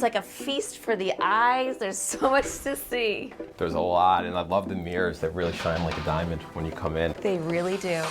It's like a feast for the eyes. There's so much to see. There's a lot, and I love the mirrors that really shine like a diamond when you come in. They really do.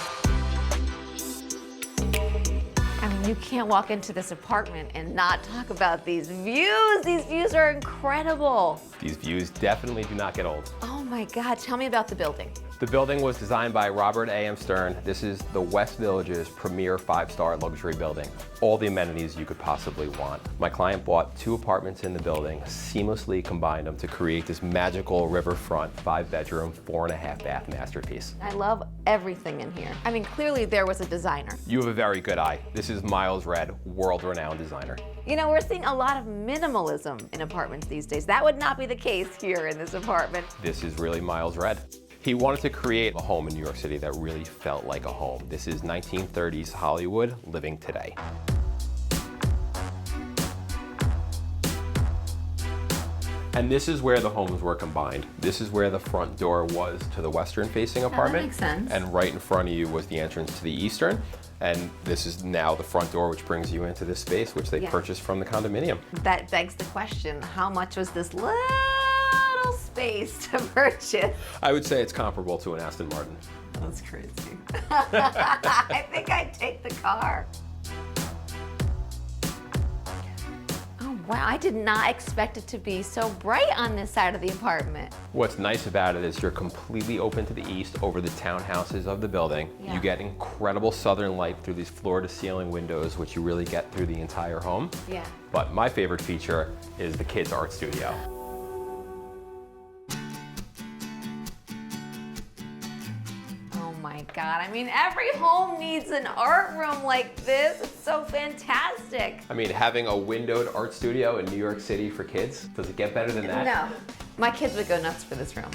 I mean, you can't walk into this apartment and not talk about these views. These views are incredible. These views definitely do not get old. Oh my God, tell me about the building. The building was designed by Robert A.M. Stern. This is the West Village's premier 5-star luxury building. All the amenities you could possibly want. My client bought 2 apartments in the building, seamlessly combined them to create this magical riverfront 5-bedroom, 4.5-bath masterpiece. I love everything in here. I mean, clearly there was a designer. You have a very good eye. This is Miles Redd, world-renowned designer. You know, we're seeing a lot of minimalism in apartments these days. That would not be the case here in this apartment. This is really Miles Redd. He wanted to create a home in New York City that really felt like a home. This is 1930s Hollywood living today. And this is where the homes were combined. This is where the front door was to the western-facing apartment. That makes sense. And right in front of you was the entrance to the eastern. And this is now the front door, which brings you into this space, which they purchased from the condominium. That begs the question, how much was this little space to purchase? I would say it's comparable to an Aston Martin. That's crazy. I think I'd take the car. Oh wow, I did not expect it to be so bright on this side of the apartment. What's nice about it is you're completely open to the east over the townhouses of the building. Yeah. You get incredible southern light through these floor-to-ceiling windows, which you really get through the entire home. Yeah. But my favorite feature is the kids' art studio. My God, I mean, every home needs an art room like this. It's so fantastic. I mean, having a windowed art studio in New York City for kids, does it get better than that? No, my kids would go nuts for this room.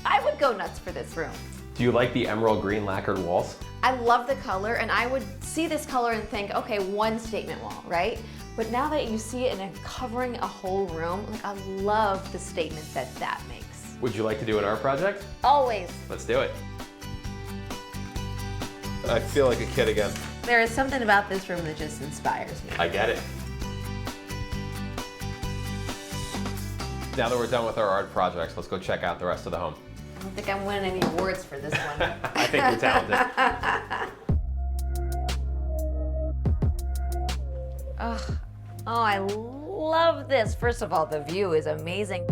I would go nuts for this room. Do you like the emerald green lacquered walls? I love the color, and I would see this color and think, okay, one statement wall, right? But now that you see it and covering a whole room, like, I love the statement that that makes. Would you like to do an art project? Always. Let's do it. I feel like a kid again. There is something about this room that just inspires me. I get it. Now that we're done with our art projects, let's go check out the rest of the home. I don't think I'm winning any awards for this one. I think you're talented. Oh, I love this. First of all, the view is amazing.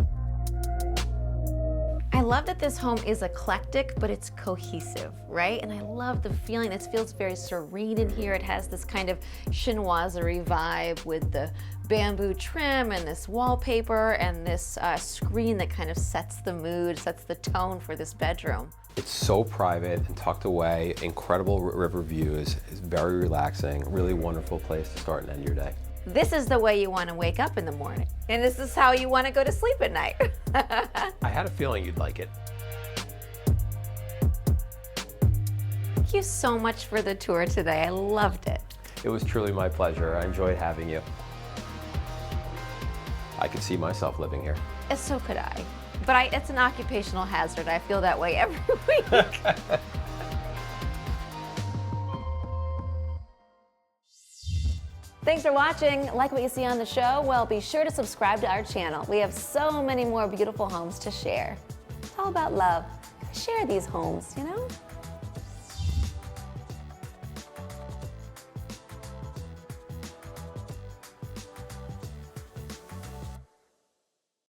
I love that this home is eclectic, but it's cohesive, right? And I love the feeling. It feels very serene in here. It has this kind of chinoiserie vibe with the bamboo trim and this wallpaper and this screen that kind of sets the mood, sets the tone for this bedroom. It's so private and tucked away, incredible river views. It's very relaxing, really wonderful place to start and end your day. This is the way you want to wake up in the morning. And this is how you want to go to sleep at night. I had a feeling you'd like it. Thank you so much for the tour today. I loved it. It was truly my pleasure. I enjoyed having you. I could see myself living here. And so could I. But it's an occupational hazard. I feel that way every week. Thanks for watching. Like what you see on the show? Well, be sure to subscribe to our channel. We have so many more beautiful homes to share. It's all about love. Share these homes, you know?